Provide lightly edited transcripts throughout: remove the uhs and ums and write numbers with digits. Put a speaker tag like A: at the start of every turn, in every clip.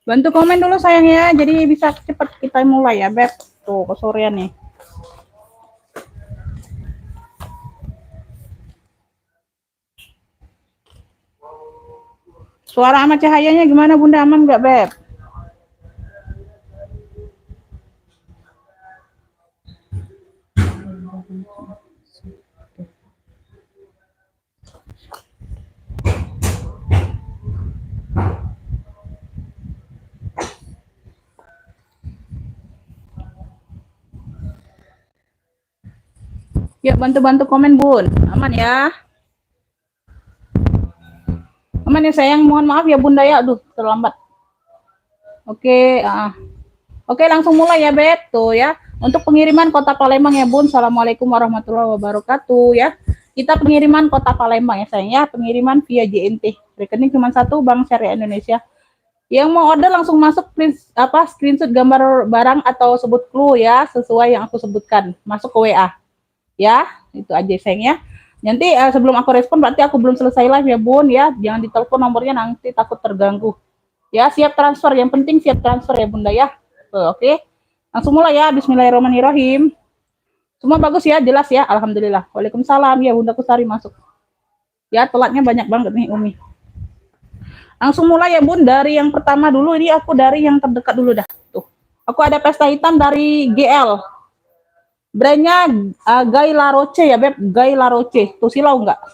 A: Bantu komen dulu sayang ya, jadi bisa cepat kita mulai ya Beb. Tuh kesorean nih. Suara sama cahayanya gimana Bunda, aman nggak Beb? Yuk bantu-bantu komen Bun, aman ya? Aman ya sayang, mohon maaf ya Bunda ya, aduh terlambat. Oke, Oke langsung mulai ya Beb, tuh ya. Untuk pengiriman Kota Palembang ya Bun, Assalamualaikum warahmatullahi wabarakatuh ya. Kita pengiriman Kota Palembang ya sayang ya, pengiriman via JNT. Rekening cuma satu, Bank Syariah Indonesia. Yang mau order langsung masuk screenshot gambar barang atau sebut clue ya, sesuai yang aku sebutkan. Masuk ke WA. Ya, itu aja sayang ya. Nanti sebelum aku respon berarti aku belum selesai live ya Bun ya. Jangan ditelepon nomornya, nanti takut terganggu. Ya, siap transfer. Yang penting siap transfer ya Bunda ya. Oke. Langsung mulai ya. Bismillahirrahmanirrahim. Semua bagus ya, jelas ya. Alhamdulillah. Waalaikumsalam ya Bunda Kusari masuk. Ya, telatnya banyak banget nih Umi. Langsung mulai ya Bun, dari yang pertama dulu. Ini aku dari yang terdekat dulu dah. Tuh. Aku ada pesta hitam dari GL. Brandnya Guy Laroche ya Beb, Guy Laroche. Tuh silau nggak?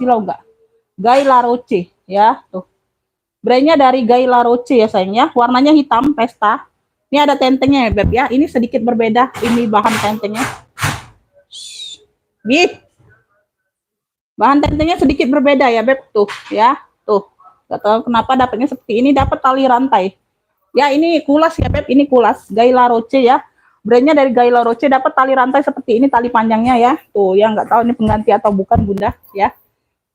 A: Guy Laroche ya, tuh. Brandnya dari Guy Laroche ya sayangnya. Warnanya hitam pesta. Ini ada tentengnya ya Beb ya. Ini sedikit berbeda ini bahan tentengnya. Nih. Bahan tentengnya sedikit berbeda ya Beb tuh ya. Tuh. Gak tahu kenapa dapatnya seperti ini, dapat tali rantai. Ya ini kulas ya Beb, ini kulas Guy Laroche ya. Brandnya dari Guy Laroche, dapat tali rantai seperti ini, tali panjangnya ya. Tuh, yang nggak tahu ini pengganti atau bukan Bunda ya.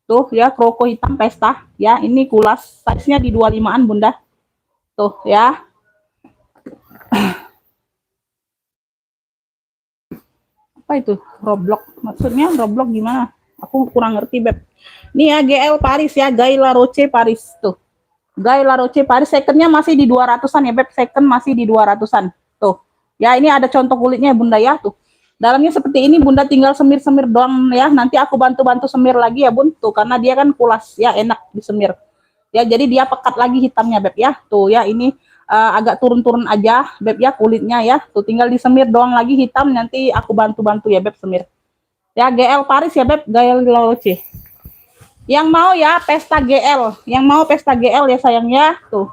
A: Tuh ya, kroko hitam pesta ya. Ini kulas, size-nya di 25-an Bunda. Tuh ya. Apa itu? Roblox. Maksudnya Roblox gimana? Aku kurang ngerti Beb. Ini ya GL Paris ya, Guy Laroche Paris tuh. Guy Laroche Paris, second-nya masih di 200-an ya Beb. Second masih di 200-an. Tuh. Ya, ini ada contoh kulitnya Bunda ya, tuh. Dalamnya seperti ini, Bunda tinggal semir-semir doang ya. Nanti aku bantu-bantu semir lagi ya Bun, tuh, karena dia kan kulas ya, enak disemir. Ya, jadi dia pekat lagi hitamnya Beb ya. Tuh ya, ini agak turun-turun aja Beb ya kulitnya ya. Tuh tinggal disemir doang lagi hitam, nanti aku bantu-bantu ya Beb semir. Ya, GL Paris ya Beb, GL Laroche. Yang mau ya pesta GL, yang mau pesta GL ya sayangnya, tuh.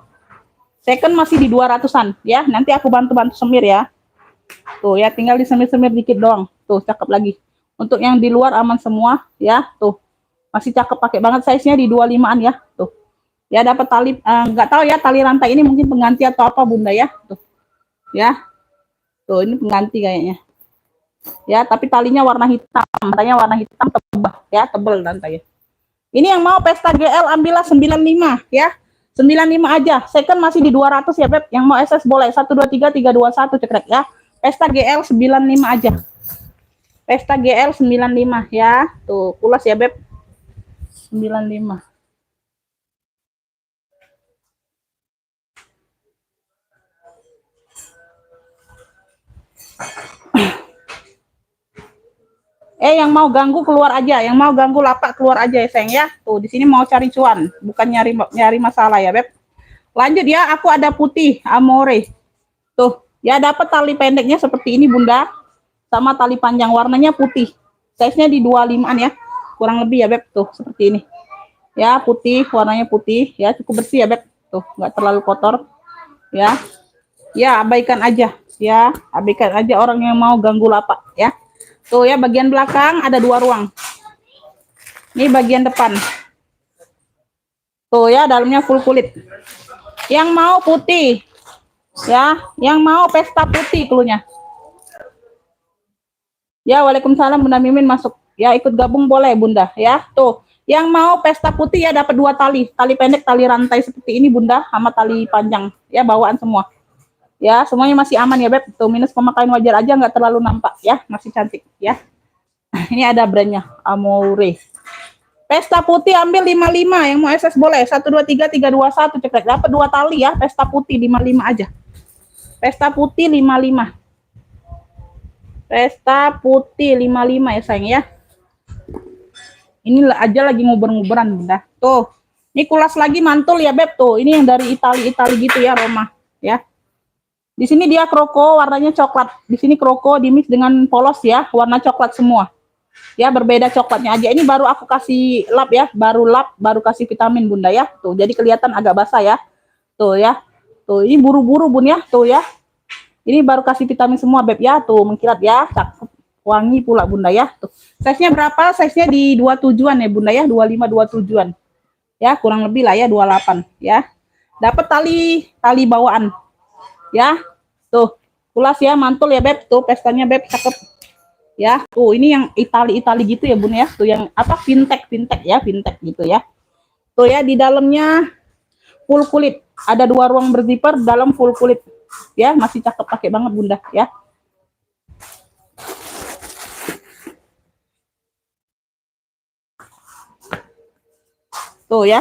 A: Second masih di 200-an ya. Nanti aku bantu-bantu semir ya. Tuh ya, tinggal disemir-semir dikit doang. Tuh, cakep lagi. Untuk yang di luar aman semua ya. Tuh. Masih cakep, pakai banget size-nya di 25-an ya. Tuh. Ya dapat tali, nggak tahu ya tali rantai ini mungkin pengganti atau apa Bunda ya. Tuh. Ya. Tuh, ini pengganti kayaknya. Ya, tapi talinya warna hitam. Talinya warna hitam tebal ya, tebal rantainya. Ini yang mau pesta GL ambillah 95 ya. 95 aja. Second masih di 200 ya Beb. Yang mau SS boleh 123321 cekrek ya. Pesta GL 95 aja. Pesta GL 95 ya. Tuh, pulas ya Beb. 95. Yang mau ganggu keluar aja, yang mau ganggu lapak keluar aja ya sayang ya. Tuh di sini mau cari cuan, bukan nyari masalah ya beb. Lanjut ya, aku ada putih amore. Tuh ya, dapat tali pendeknya seperti ini bunda, sama tali panjang warnanya putih. Size-nya di 25-an ya, kurang lebih ya beb. Tuh seperti ini ya, putih, warnanya putih ya, cukup bersih ya beb. Tuh nggak terlalu kotor ya. Ya abaikan aja ya, abaikan aja orang yang mau ganggu lapak ya. Tuh ya, bagian belakang ada 2 ruang. Ini bagian depan. Tuh ya, dalamnya full kulit. Yang mau putih ya, yang mau pesta putih klunya. Ya, waalaikumsalam Bunda Mimin masuk. Ya, ikut gabung boleh Bunda ya. Tuh, yang mau pesta putih ya dapat 2 tali, tali pendek, tali rantai seperti ini Bunda, sama tali panjang. Ya, bawaan semua. Ya, semuanya masih aman ya Beb. Tuh, minus pemakaian wajar aja, nggak terlalu nampak ya, masih cantik ya. Ini ada brandnya, Amore. Pesta putih ambil 55, yang mau SS boleh. 123 321 cekrek. Dapat 2 tali ya, pesta putih 55 aja. Pesta putih 55. Pesta putih 55 ya sayang ya. Ini aja lagi nguber-nguberan Bunda. Tuh. Ini kulas lagi mantul ya Beb tuh. Ini yang dari Itali gitu ya, Roma ya. Di sini dia kroko, warnanya coklat. Di sini kroko di mix dengan polos ya, warna coklat semua. Ya, berbeda coklatnya aja. Ini baru aku kasih lap ya, baru kasih vitamin Bunda ya. Tuh, jadi kelihatan agak basah ya. Tuh ya. Tuh, ini buru-buru Bun ya, tuh ya. Ini baru kasih vitamin semua Beb ya, tuh mengkilat ya, cakep. Wangi pula Bunda ya. Tuh. Size-nya berapa? Size-nya di 27-an ya Bunda ya, 25 27-an. Ya, kurang lebih lah ya 28 ya. Dapat tali bawaan. Ya. Tuh, kulas ya, mantul ya Beb. Tuh, pestanya Beb cakep. Ya, tuh ini yang Itali gitu ya Bun ya. Tuh yang apa, fintech ya, fintech gitu ya. Tuh ya, di dalamnya full kulit. Ada 2 ruang berzipper, dalam full kulit. Ya, masih cakep, pakai banget Bunda ya. Tuh ya.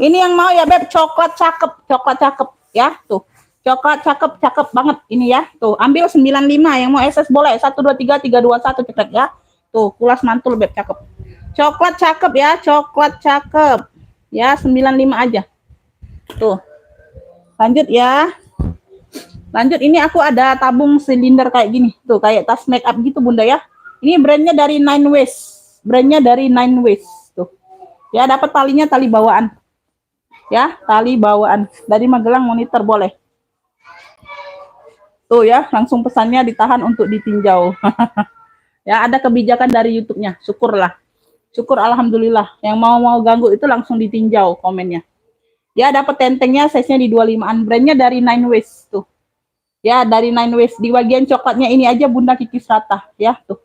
A: Ini yang mau ya Beb, coklat cakep ya. Tuh. Coklat cakep banget ini ya. Tuh, ambil 95, yang mau SS boleh. 123 321 cekrek ya. Tuh, kulas mantul Beb cakep. Coklat cakep ya, coklat cakep. Ya, 95 aja. Tuh. Lanjut ya. Lanjut, ini aku ada tabung silinder kayak gini. Tuh, kayak tas make up gitu Bunda ya. Ini brandnya dari Nine Ways. Brandnya dari Nine Ways. Tuh. Ya, dapat talinya tali bawaan. Ya, tali bawaan. Dari Magelang Monitor boleh. Tuh ya, langsung pesannya ditahan untuk ditinjau. Ya, ada kebijakan dari YouTube-nya. Syukurlah. Syukur alhamdulillah. Yang mau ganggu itu langsung ditinjau komennya. Ya, dapat tentengnya, size-nya di 25-an. Brandnya dari Nine Ways tuh. Ya, dari Nine Ways. Di bagian coklatnya ini aja Bunda kikis rata ya, tuh.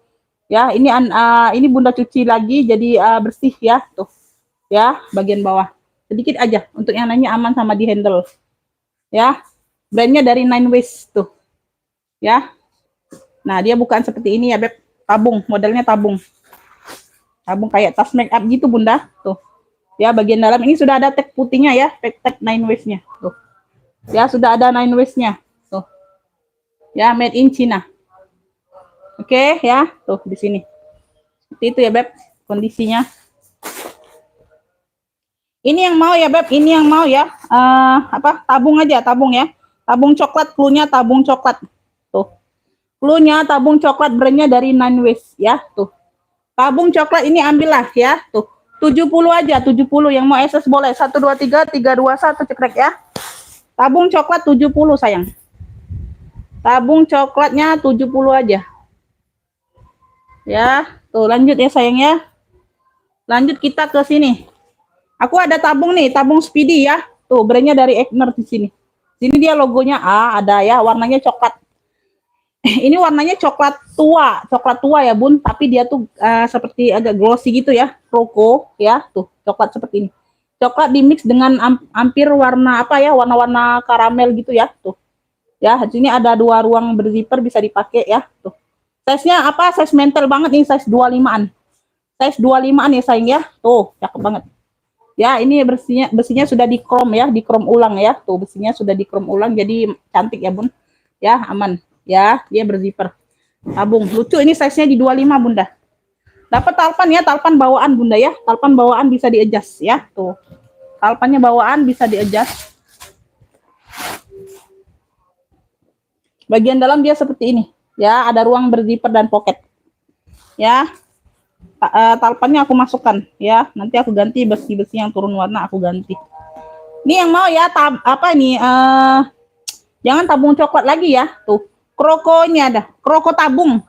A: Ya, ini Bunda cuci lagi jadi bersih ya, tuh. Ya, bagian bawah. Sedikit aja untuk yang lainnya aman sama di handle. Ya. Brandnya dari Nine Ways tuh. Ya, nah dia bukan seperti ini ya Beb, tabung, modelnya tabung kayak tas make up gitu Bunda. Tuh ya, bagian dalam ini sudah ada tag putihnya ya, tag Nine Ways-nya tuh ya, sudah ada Nine Ways-nya tuh ya, made in China. Oke ya, tuh di sini seperti itu ya Beb kondisinya. Ini yang mau ya Beb, ini yang mau ya, apa, tabung aja, tabung ya, tabung coklat, cluenya tabung coklat. Tuh, cluenya tabung coklat, brandnya dari Nine Ways ya. Tuh, tabung coklat ini ambillah ya. Tuh, 70 aja, 70. Yang mau SS boleh. 123 321 cekrek ya. Tabung coklat 70 sayang. Tabung coklatnya 70 aja. Ya, tuh lanjut ya sayang ya. Lanjut kita ke sini. Aku ada tabung nih, tabung Speedy ya. Tuh, brandnya dari Egner di sini. Sini dia logonya ada ya, warnanya coklat. Ini warnanya coklat tua ya Bun, tapi dia tuh seperti agak glossy gitu ya, roko ya, tuh coklat seperti ini. Coklat dimix dengan hampir warna apa ya, warna-warna karamel gitu ya, tuh. Ya, di sini ada 2 ruang berzipper, bisa dipakai ya, tuh. Size-nya apa? Size mental banget nih, size 25-an. Size 25-an ya sayang ya. Tuh, cakep banget. Ya, ini besinya sudah di chrome ya, di chrome ulang ya. Tuh, besinya sudah di chrome ulang, jadi cantik ya Bun. Ya, aman. Ya, dia berzipper. Tabung lucu, ini size-nya di 25 Bunda. Dapat talpan ya, talpan bawaan Bunda ya. Talpan bawaan bisa di-adjust ya. Tuh. Talpannya bawaan bisa di-adjust. Bagian dalam dia seperti ini. Ya, ada ruang berzipper dan pocket. Ya. Talpannya aku masukkan ya. Nanti aku ganti besi-besi yang turun warna aku ganti. Ini yang mau ya apa ini jangan tabung coklat lagi ya. Tuh. Krokonya ada. Kroko tabung.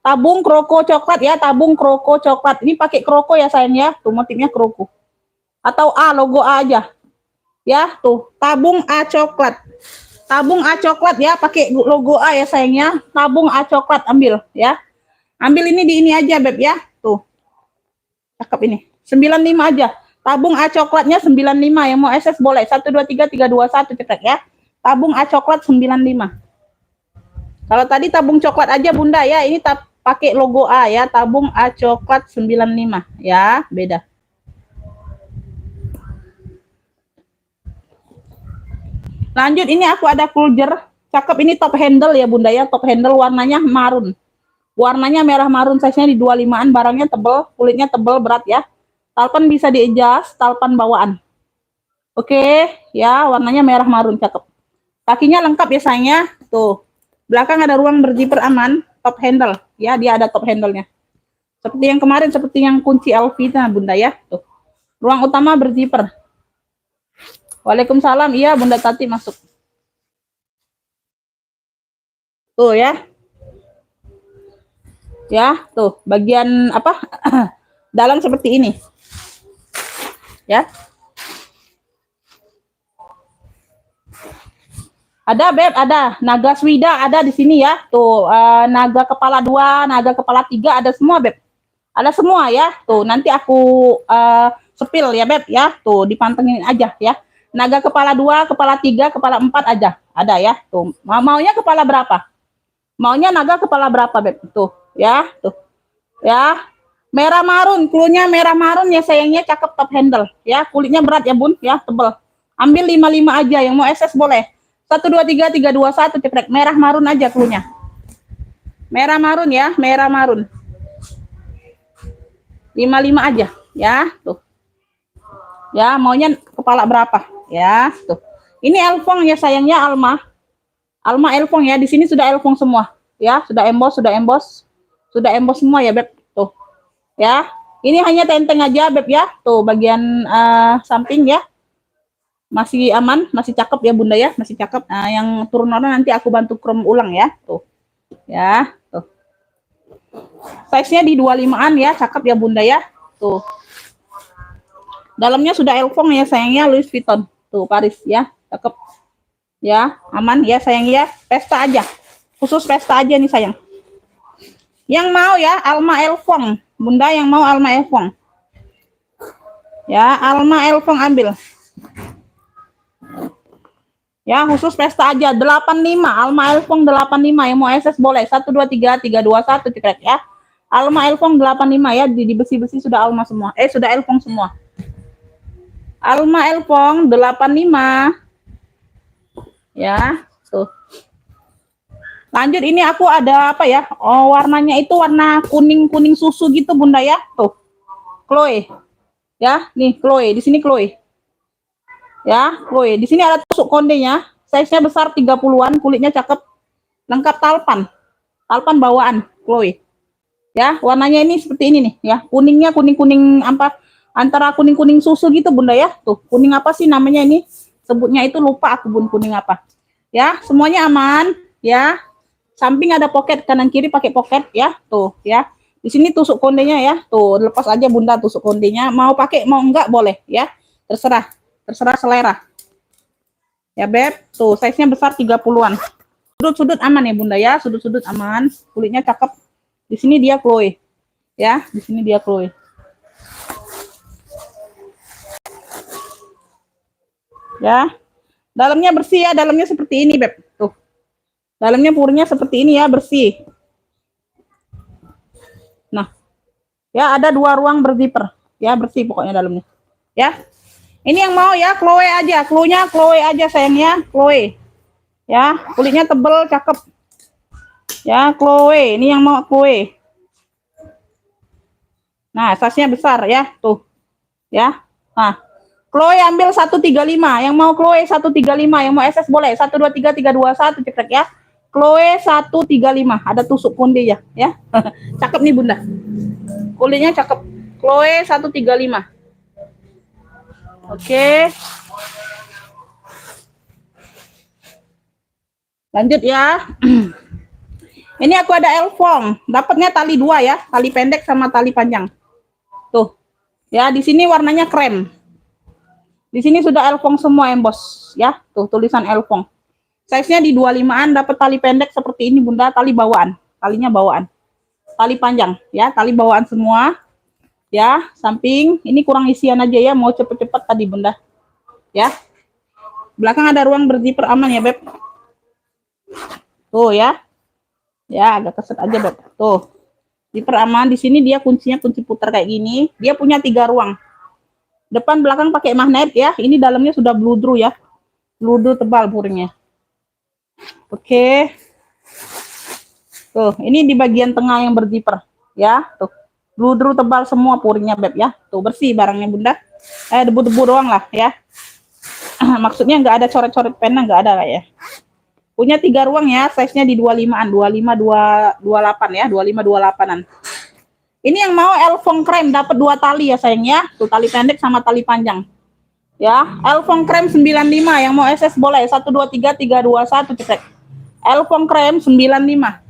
A: Tabung kroko coklat ya, tabung kroko coklat. Ini pakai kroko ya sayang ya. Tuh motifnya kroko. Atau A, logo A aja. Ya, tuh, tabung A coklat. Tabung A coklat ya, pakai logo A ya sayangnya. Tabung A coklat ambil ya. Ambil ini di ini aja Beb ya. Tuh. Cakep ini. 95 aja. Tabung A coklatnya 95. Yang mau SS boleh. 1 2 3 3 2 1 cetak ya. Tabung A coklat 95. Kalau tadi tabung coklat aja Bunda ya, ini pakai logo A ya. Tabung A coklat 95 ya, beda. Lanjut, ini aku ada closure. Cakep, ini top handle ya Bunda ya. Top handle warnanya marun. Warnanya merah marun, size-nya di 25-an, barangnya tebel, kulitnya tebel, berat ya. Talpan bisa di-adjust, talpan bawaan. Oke, ya, warnanya merah marun, cakep. Kakinya lengkap ya sayangnya. Tuh. Belakang ada ruang berzipper aman, top handle. Ya, dia ada top handle-nya. Seperti yang kemarin, seperti yang kunci Alvita Bunda ya. Tuh. Ruang utama berzipper. Waalaikumsalam. Iya, Bunda Tati masuk. Tuh ya. Ya, tuh, bagian apa? Dalam seperti ini. Ya. Ada Beb, ada naga swida ada di sini ya. Tuh, naga kepala 2, naga kepala 3 ada semua Beb. Ada semua ya. Tuh, nanti aku sepil ya Beb ya. Tuh, dipantengin aja ya. Naga kepala 2, kepala 3, kepala 4 aja. Ada ya. Tuh, maunya kepala berapa? Maunya naga kepala berapa Beb? Tuh, ya, tuh. Ya. Merah marun, cluenya merah marun ya sayangnya, cakep, top handle ya. Kulitnya berat ya Bun ya, tebel. Ambil 55 aja, yang mau SS boleh. 1 2 3 3 2 1 cekrek. Merah marun aja cluenya. Merah marun ya, merah marun. 55 aja ya, tuh. Ya, maunya kepala berapa? Ya, tuh. Ini elfong ya sayangnya, Alma. Alma elfong ya, di sini sudah elfong semua. Ya, sudah emboss, sudah emboss. Sudah emboss semua ya, Beb. Tuh. Ya. Ini hanya tenteng aja, Beb ya. Tuh, bagian samping ya. Masih aman, masih cakep ya Bunda ya, masih cakep. Nah, yang turun warna nanti aku bantu chrome ulang ya. Tuh. Ya, tuh. Size-nya di 25-an ya, cakep ya Bunda ya. Tuh. Dalamnya sudah elfong ya sayangnya, Louis Vuitton. Tuh, Paris ya, cakep. Ya, aman ya sayang ya. Pesta aja. Khusus pesta aja nih sayang. Yang mau ya Alma elfong. Bunda yang mau Alma elfong. Ya, Alma elfong ambil. Ya, khusus pesta aja 85. Alma elfong 85. Yang mau SS boleh. 1 2 3 3 2 1 cekrek ya. Alma elfong 85 ya, di besi-besi sudah Alma semua. Sudah elfong semua. Alma elfong 85. Ya, tuh. Lanjut, ini aku ada apa ya? Oh, warnanya itu warna kuning-kuning susu gitu Bunda ya. Tuh. Chloe. Ya, nih Chloe, di sini Chloe. Ya, Chloe. Di sini ada tusuk kondenya. Size-nya besar 30-an, kulitnya cakep. Lengkap talpan. Talpan bawaan Chloe. Ya, warnanya ini seperti ini nih ya. Kuningnya kuning-kuning apa? Antara kuning-kuning susu gitu Bunda ya. Tuh, kuning apa sih namanya ini? Sebutnya itu lupa aku Bun, kuning apa. Ya, semuanya aman ya. Samping ada pocket, kanan kiri pakai pocket ya. Tuh ya. Di sini tusuk kondenya ya. Tuh, lepas aja Bunda tusuk kondenya. Mau pakai mau enggak boleh ya. Terserah. Terserah selera. Ya Beb. Tuh, size-nya besar 30-an. Sudut-sudut aman ya Bunda ya. Sudut-sudut aman. Kulitnya cakep. Di sini dia Chloe. Ya, di sini dia Chloe. Ya. Dalamnya bersih ya, dalamnya seperti ini Beb. Tuh. Dalamnya purnya seperti ini ya, bersih. Nah. Ya, ada 2 ruang berzipper. Ya, bersih pokoknya dalamnya. Ya. Ini yang mau ya, Chloe aja. Cluenya Chloe aja sayangnya, Chloe. Ya, kulitnya tebel, cakep. Ya, Chloe. Ini yang mau Chloe. Nah, size-nya besar ya, tuh. Ya. Nah, Chloe ambil 135. Yang mau Chloe 135, yang mau SS boleh. 123 321 cekrek ya. Chloe 135. Ada tusuk konde ya, ya. Cakep nih Bunda. Kulitnya cakep. Chloe 135. Oke. Lanjut ya. Ini aku ada elfong. Dapatnya tali 2 ya, tali pendek sama tali panjang. Tuh. Ya, di sini warnanya krem. Di sini sudah elfong semua embos ya. Tuh tulisan elfong. Size-nya di 25-an, dapat tali pendek seperti ini Bunda, tali bawaan. Talinya bawaan. Tali panjang ya, tali bawaan semua. Ya, samping ini kurang isian aja ya, mau cepet-cepet tadi Bunda. Ya. Belakang ada ruang berzipper aman ya, Beb. Tuh ya. Ya, agak keset aja, Beb. Tuh. Zipper aman. Di sini dia kuncinya kunci putar kayak gini. Dia punya 3 ruang. Depan belakang pakai magnet ya. Ini dalamnya sudah bludru ya. Bludru tebal puringnya. Oke. Tuh, ini di bagian tengah yang berzipper ya. Tuh. Bludru tebal semua puringnya, Beb ya. Tuh, bersih barangnya Bunda. Debu-debu doang lah ya. Maksudnya nggak ada coret-coret pena, nggak ada ya. Punya 3 ruang ya, size-nya di 25-an, 25 28 ya, 25 28-an. Ini yang mau elfong krem dapat 2 tali ya sayang ya. Tuh tali pendek sama tali panjang. Ya, elfong krem 95, yang mau SS boleh 123 321 cetek. Elfong krem 95.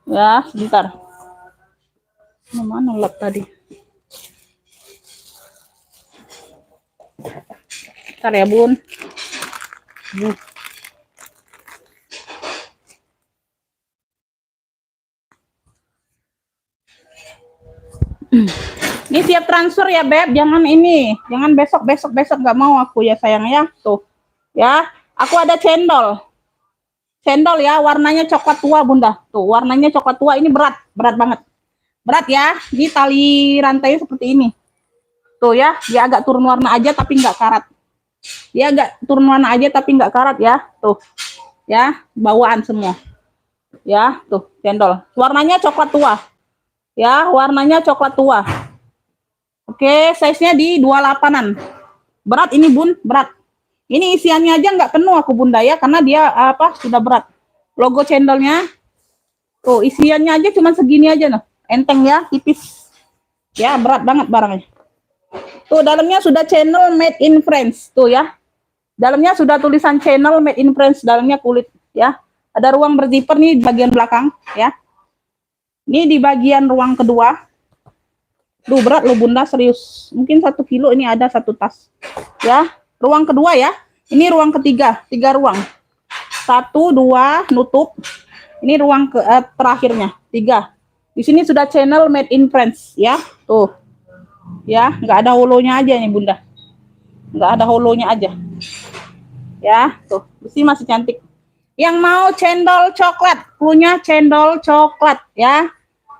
A: Ya, sebentar. Mana lap tadi? Bentar ya, Bun. Ini siap transfer ya, Beb. Jangan ini, jangan besok nggak mau aku ya sayang ya. Tuh. Ya, aku ada cendol. Cendol ya, warnanya coklat tua Bunda. Tuh, warnanya coklat tua, ini berat banget. Berat ya. Di tali rantai seperti ini. Tuh ya, dia agak turun warna aja tapi nggak karat. Dia agak turun warna aja tapi nggak karat ya. Tuh. Ya, bawaan semua. Ya, tuh, cendol. Warnanya coklat tua. Ya, warnanya coklat tua. Oke, size-nya di 28-an. Berat ini Bun, berat. Ini isiannya aja nggak penuh aku Bunda ya, karena dia sudah berat. Logo cendolnya. Tuh, isiannya aja cuma segini aja noh. Enteng ya, tipis. Ya, berat banget barangnya. Tuh, dalamnya sudah channel made in France. Tuh ya. Dalamnya sudah tulisan channel made in France, dalamnya kulit ya. Ada ruang berzipper nih di bagian belakang ya. Ini di bagian ruang kedua. Duh, berat loh Bunda, serius. Mungkin 1 kilo ini ada 1 tas. Ya, ruang kedua ya. Ini ruang ketiga, 3 ruang. 1, 2, nutup. Ini ruang terakhirnya, 3. Di sini sudah channel made in France ya. Tuh. Ya, nggak ada holonya aja nih Bunda. Nggak ada holonya aja. Ya, tuh. Besi masih cantik. Yang mau cendol coklat, punya cendol coklat ya.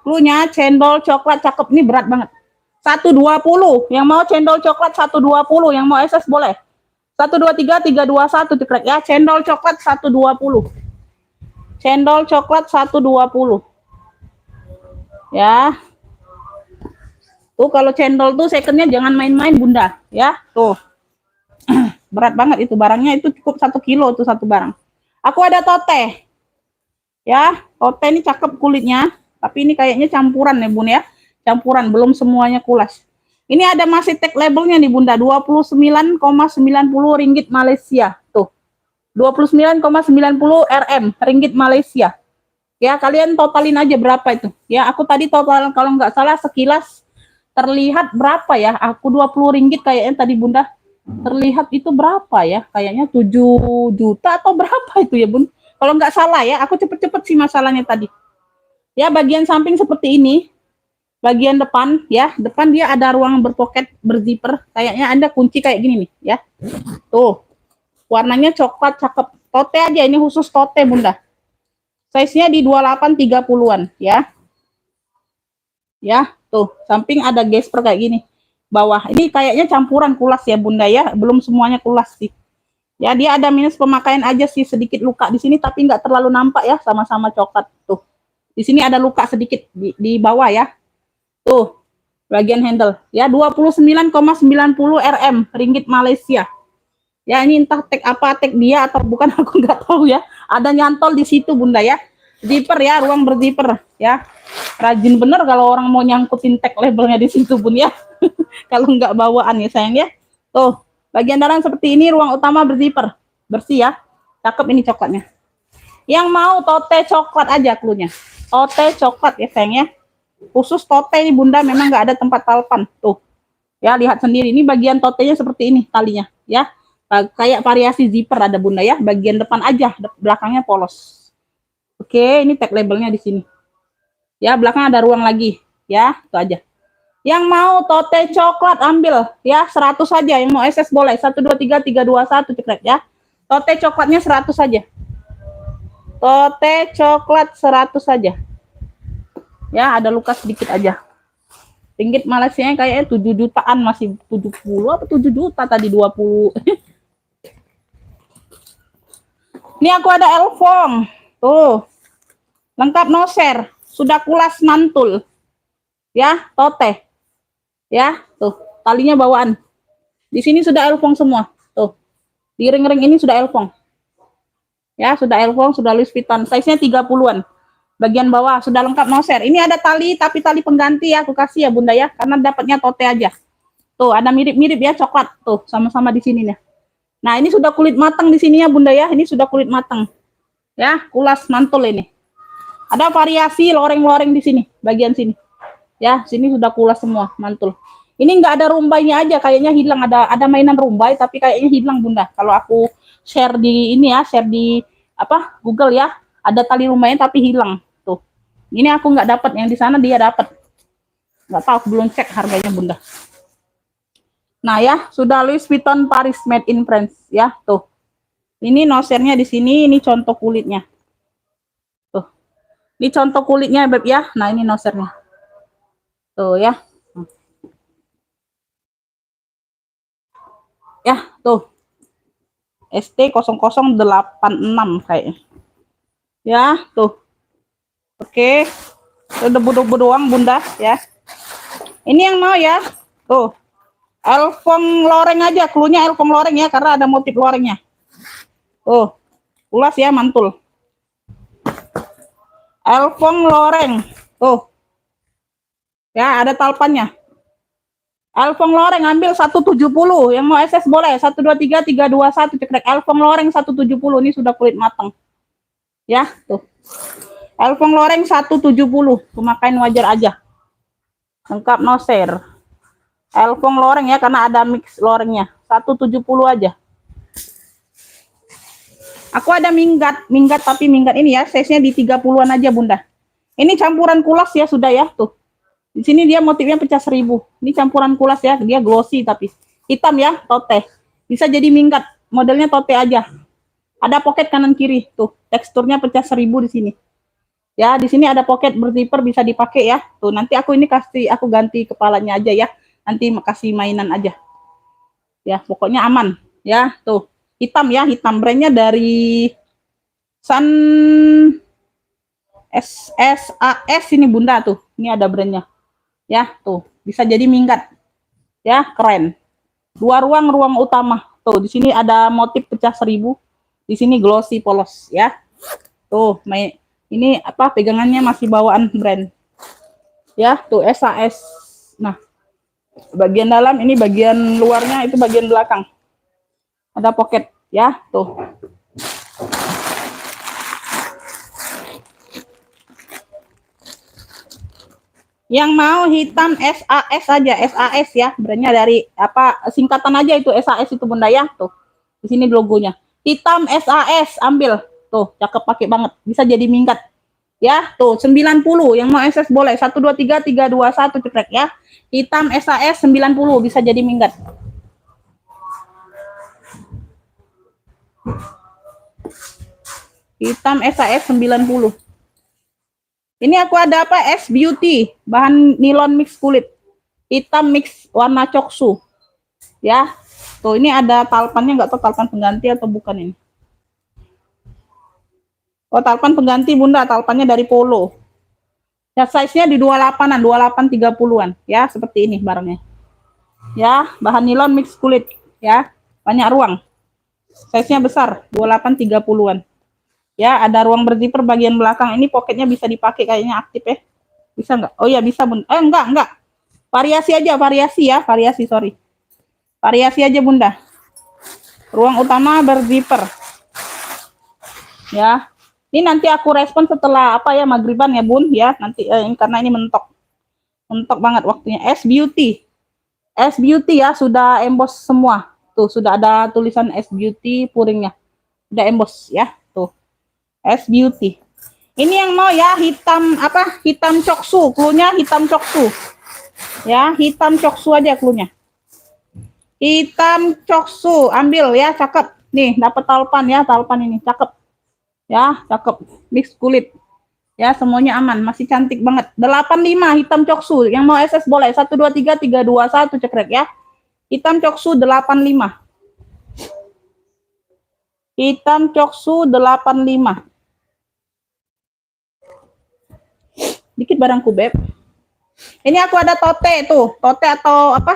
A: Cluenya cendol coklat cakep, ini berat banget. 120, yang mau cendol coklat 120, yang mau SS boleh. 123 321 cekrek ya, cendol coklat 120. Cendol coklat 120. Ya. Tuh kalau cendol tuh secondnya jangan main-main Bunda, ya. Tuh. Berat banget itu barangnya, itu cukup 1 kilo tuh satu barang. Aku ada tote. Ya, tote ini cakep kulitnya. Tapi ini kayaknya campuran ya Bun ya. Campuran, belum semuanya kulas. Ini ada masih tag labelnya nih Bunda. 29,90 ringgit Malaysia. Tuh. 29,90 RM ringgit Malaysia. Ya, kalian totalin aja berapa itu. Ya, aku tadi total kalau nggak salah sekilas terlihat berapa ya. Aku 20 ringgit kayaknya tadi Bunda. Terlihat itu berapa ya? Kayaknya 7 juta atau berapa itu ya Bun. Kalau nggak salah ya, aku cepet-cepet sih masalahnya tadi. Ya, bagian samping seperti ini. Bagian depan ya, depan dia ada ruang berpoket, berzipper. Kayaknya ada kunci kayak gini nih ya. Tuh. Warnanya coklat cakep. Tote aja, ini khusus tote Bunda. Size-nya di 28 30-an ya. Ya, tuh, samping ada gesper kayak gini. Bawah. Ini kayaknya campuran kulas ya Bunda ya, belum semuanya kulas sih. Ya, dia ada minus pemakaian aja sih, sedikit luka di sini tapi nggak terlalu nampak ya, sama-sama coklat tuh. Di sini ada luka sedikit di bawah ya. Tuh, bagian handle. Ya, 29,90 RM ringgit Malaysia. Ya, ini entah tag apa, tag dia atau bukan aku nggak tahu ya. Ada nyantol di situ Bunda ya. Zipper ya, ruang berzipper ya. Rajin bener kalau orang mau nyangkutin tag labelnya di situ Bun ya. Kalau nggak bawaan ya sayang ya. Tuh, bagian dalam seperti ini, ruang utama berzipper. Bersih ya. Cakep ini coklatnya. Yang mau tote coklat aja klunya. Tote coklat ya sayang ya. Khusus tote ini Bunda memang nggak ada tempat talpan. Tuh. Ya, lihat sendiri. Ini bagian totenya seperti ini talinya ya. Kayak variasi zipper ada Bunda ya. Bagian depan aja, belakangnya polos. Oke, ini tag labelnya di sini. Ya, belakang ada ruang lagi. Ya, itu aja. Yang mau tote coklat ambil ya 100 saja. Yang mau SS boleh 1 2 3 3 2 1 cekrek ya. Tote coklatnya 100 saja. Tote coklat 100 saja. Ya, ada luka sedikit aja. Ringgit Malaysia kayaknya 7 jutaan, masih 70 apa 7 juta tadi 20. Ini aku ada elfong. Tuh. Lengkap noser, sudah kulas mantul. Ya, tote. Ya, tuh, talinya bawaan. Di sini sudah elfong semua. Tuh. Di ring-ring ini sudah elfong. Ya, sudah elfong, sudah Louis Vuitton. Size-nya 30-an. Bagian bawah sudah lengkap noser. Ini ada tali, tapi tali pengganti ya, aku kasih ya Bunda ya, karena dapatnya tote aja. Tuh, ada mirip-mirip ya coklat. Tuh, sama-sama di sini nih. Nah, ini sudah kulit matang di sini ya Bunda ya. Ini sudah kulit matang. Ya, kulas mantul ini. Ada variasi loreng-loreng di sini, bagian sini. Ya, sini sudah kulas semua, mantul. Ini nggak ada rumbainya aja, kayaknya hilang. Ada mainan rumbai, tapi kayaknya hilang Bunda. Kalau aku share di ini ya, share di apa Google ya, ada tali rumbainya tapi hilang. Tuh, ini aku nggak dapat, yang di sana dia dapat. Nggak tahu, aku belum cek harganya Bunda. Nah ya, sudah Louis Vuitton Paris made in France ya, tuh. Ini nosernya di sini, ini contoh kulitnya. Tuh, ini contoh kulitnya Beb ya. Nah ini nosernya. Tuh ya. Ya, tuh. ST0086 kayaknya. Ya, tuh. Oke. Itu debu-debu doang Bunda ya. Ini yang mau ya. Tuh. Elfong loreng aja, klunya elfong loreng ya, karena ada motif lorengnya. Tuh. Ulas ya, mantul. Elfong loreng. Tuh. Ya, ada talpannya. Elfong loreng ambil 170. Yang mau SS boleh. 1 2 3 3 2 1 cekrek. Elfong loreng 170. Ini sudah kulit matang. Ya, tuh. Elfong loreng 170. Pemakaian wajar aja. Lengkap noser. Elfong loreng ya, karena ada mix lorengnya. 170 aja. Aku ada minggat tapi minggat ini ya, size-nya di 30-an aja Bunda. Ini campuran kulas ya sudah ya, tuh. Di sini dia motifnya pecah 1000. Ini campuran kulas ya, dia glossy tapi hitam ya, tote. Bisa jadi minggat, modelnya tote aja. Ada pocket kanan kiri, tuh. Teksturnya pecah 1000 di sini. Ya, di sini ada pocket berzipper, bisa dipakai ya. Tuh, nanti aku ini aku ganti kepalanya aja ya. Nanti kasih mainan aja. Ya, pokoknya aman. Ya, tuh. Hitam ya, hitam, brandnya dari Sun SAS ini Bunda tuh. Ini ada brandnya. Ya, tuh. Bisa jadi minggat. Ya, keren. 2 ruang, ruang utama. Tuh, di sini ada motif pecah 1000. Di sini glossy polos ya. Tuh, ini apa pegangannya masih bawaan brand. Ya, tuh SAS. Nah, bagian dalam ini bagian luarnya, itu bagian belakang. Ada pocket ya, tuh. Yang mau hitam SAS aja, SAS ya. Brandnya dari apa, singkatan aja itu SAS itu Bunda ya, tuh. Di sini logonya. Hitam SAS ambil. Tuh, cakep, pakai banget. Bisa jadi minggat. Ya, tuh 90. Yang mau SS boleh. 1 2 3 3 2 1 cekrek ya. Hitam SAS 90 bisa jadi minggat. Hitam SAS 90. Ini aku ada apa? S Beauty, bahan nilon mix kulit. Hitam mix warna coksu. Ya, Tuh, ini ada talpannya, nggak tahu talpan pengganti atau bukan ini. Oh, talpan pengganti Bunda, talpannya dari Polo. Ya, size-nya di 28-an, 28 30-an ya, seperti ini barangnya. Ya, bahan nilon mix kulit ya. Banyak ruang. Size-nya besar, 28 30-an. Ya, ada ruang berzipper bagian belakang. Ini poketnya bisa dipakai, kayaknya aktif ya. Bisa nggak? Oh iya, bisa Bunda. Enggak. Variasi aja, variasi ya, variasi, sorry. Variasi aja Bunda. Ruang utama berzipper. Ya. Ini nanti aku respon setelah apa ya, maghriban ya Bun ya. Nanti karena ini mentok. Mentok banget waktunya. S Beauty. S Beauty ya, sudah emboss semua. Tuh, sudah ada tulisan S Beauty puringnya. Udah emboss ya. Tuh. S Beauty. Ini yang mau ya, hitam apa? Hitam coksu, cluenya hitam coksu. Ya, hitam coksu aja cluenya. Hitam coksu, ambil ya, cakep. Nih, dapat talpan ya, talpan ini cakep. Ya, cakep. Mix kulit. Ya, semuanya aman, masih cantik banget. 85 hitam coksu. Yang mau SS boleh. 1 2 3 3 2 1 cekrek ya. Hitam coksu 85. Hitam coksu 85. Dikit barangku, Beb. Ini aku ada tote tuh, tote atau apa?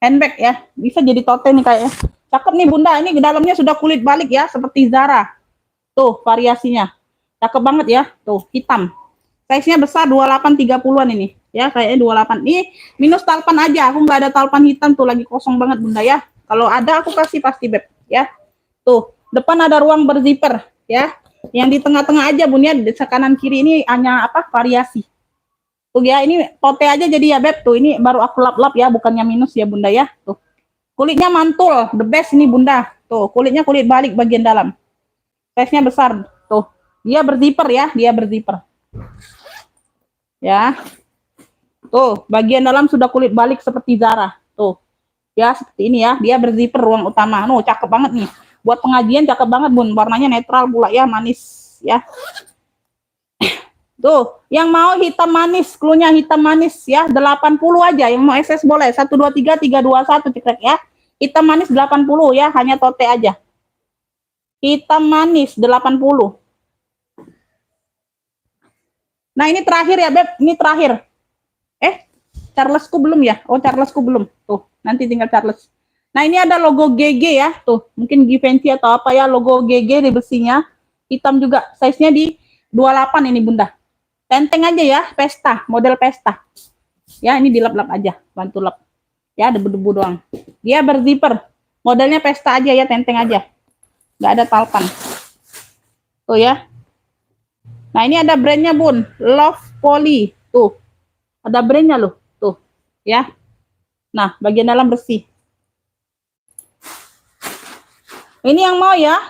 A: Handbag ya. Bisa jadi tote nih kayaknya. Cakep nih Bunda, ini dalamnya sudah kulit balik ya, seperti Zara. Tuh, variasinya. Cakep banget ya. Tuh, hitam. Size-nya besar 28 30-an ini. Ya, kayaknya 28. Ini minus talpan aja. Aku nggak ada talpan hitam tuh, lagi kosong banget Bunda ya. Kalau ada aku kasih pasti Beb ya. Tuh, depan ada ruang berzipper ya. Yang di tengah-tengah aja Bun ya, di kanan kiri ini hanya apa? Variasi. Tuh ya, ini tote aja jadi ya Beb. Tuh, ini baru aku lap-lap ya, bukannya minus ya Bunda ya. Tuh. Kulitnya mantul, the best ini Bunda. Tuh, kulitnya kulit balik bagian dalam. Size-nya besar. Tuh. Dia berzipper ya, dia berzipper. Ya. Tuh, bagian dalam sudah kulit balik seperti Zara. Tuh. Ya, seperti ini ya. Dia berzipper ruang utama. Nuh, cakep banget nih. Buat pengajian cakep banget Bun. Warnanya netral pula ya, manis ya. Tuh, yang mau hitam manis, cluenya hitam manis ya, 80 aja. Yang mau SS boleh. 1 2 3 3 2 1 cekrek ya. Hitam manis 80 ya, hanya tote aja. Hitam manis 80. Nah, ini terakhir ya, Beb. Ini terakhir. Charlesku belum ya? Oh, Charlesku belum. Tuh, nanti tinggal Charles. Nah, ini ada logo GG ya. Tuh, mungkin Givenchy atau apa ya, logo GG di besinya. Hitam juga. Size-nya di 28 ini, Bunda. Tenteng aja ya, pesta, model pesta. Ya, ini dilap-lap aja, bantu lap. Ya, debu-debu doang. Dia berzipper. Modelnya pesta aja ya, tenteng aja. Nggak ada talpan. Tuh ya. Nah, ini ada brandnya Bun. Love Poly. Tuh. Ada brandnya loh. Tuh. Ya. Nah, bagian dalam bersih. Ini yang mau ya.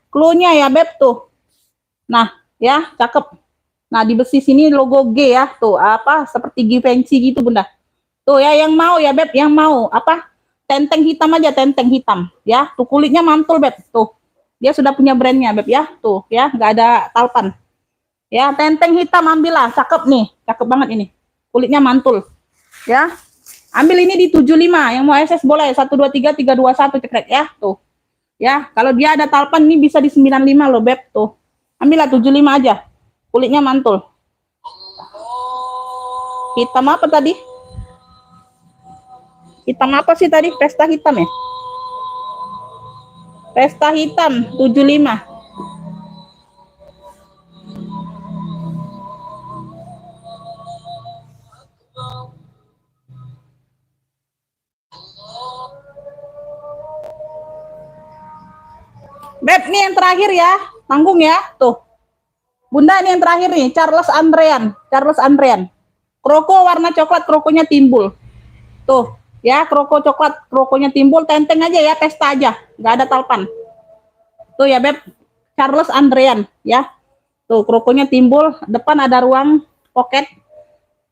A: Cluenya ya, Beb tuh. Nah, ya, cakep. Nah, di besi sini logo G ya. Tuh, apa? Seperti Givenchy gitu, Bunda. Tuh ya, yang mau ya, Beb. Yang mau. Apa? Tenteng hitam aja, tenteng hitam. Ya, tuh kulitnya mantul, Beb. Tuh. Dia sudah punya brandnya, Beb ya. Tuh, ya, nggak ada talpan. Ya, tenteng hitam ambillah. Cakep nih. Cakep banget ini. Kulitnya mantul. Ya. Ambil ini di 75. Yang mau SS boleh. 1 2 3 3 2 1 cekrek ya. Tuh. Ya, kalau dia ada talpan ini bisa di 95 loh, Beb. Tuh. Ambillah 75 aja. Kulitnya mantul. Hitam apa tadi? Hitam apa sih tadi? Pesta hitam ya? Pesta hitam 75. Beb, nih yang terakhir ya. Tanggung ya. Tuh. Bunda, ini yang terakhir nih. Charles Andrean. Charles Andrean. Kroko warna coklat, krokonya timbul. Tuh. Ya, kroko coklat, krokonya timbul. Tenteng aja ya, pesta aja. Nggak ada talpan. Tuh ya, Beb. Charles Andrean. Ya. Tuh, krokonya timbul. Depan ada ruang pocket.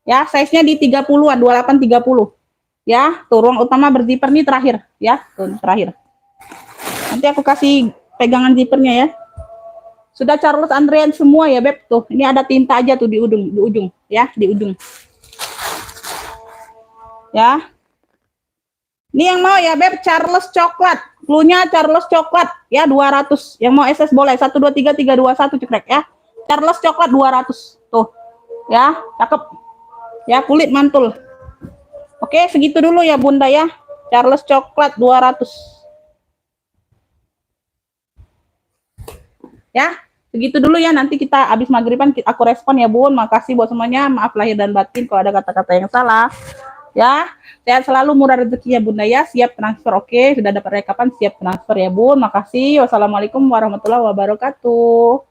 A: Ya, size-nya di 30-an. 28 30. Ya, tuh ruang utama berzipper nih terakhir. Ya, tuh terakhir. Nanti aku kasih pegangan zippernya ya. Sudah Charles Andrean semua ya, Beb. Tuh, ini ada tinta aja tuh di ujung ya, di ujung. Ya. Ini yang mau ya Beb, Charles coklat. Cluenya Charles coklat ya 200. Yang mau SS boleh 1 2 3 3 2 1 cekrek ya. Charles coklat 200. Tuh. Ya, cakep. Ya, kulit mantul. Oke, segitu dulu ya Bunda ya. Charles coklat 200. Ya, segitu dulu ya. Nanti kita habis maghriban aku respon ya Bun. Makasih buat semuanya. Maaf lahir dan batin kalau ada kata-kata yang salah. Ya, sehat selalu, murah rezeki ya Bunda ya. Siap transfer, oke. Sudah dapat rekapan, siap transfer ya Bun. Makasih. Wassalamualaikum warahmatullahi wabarakatuh.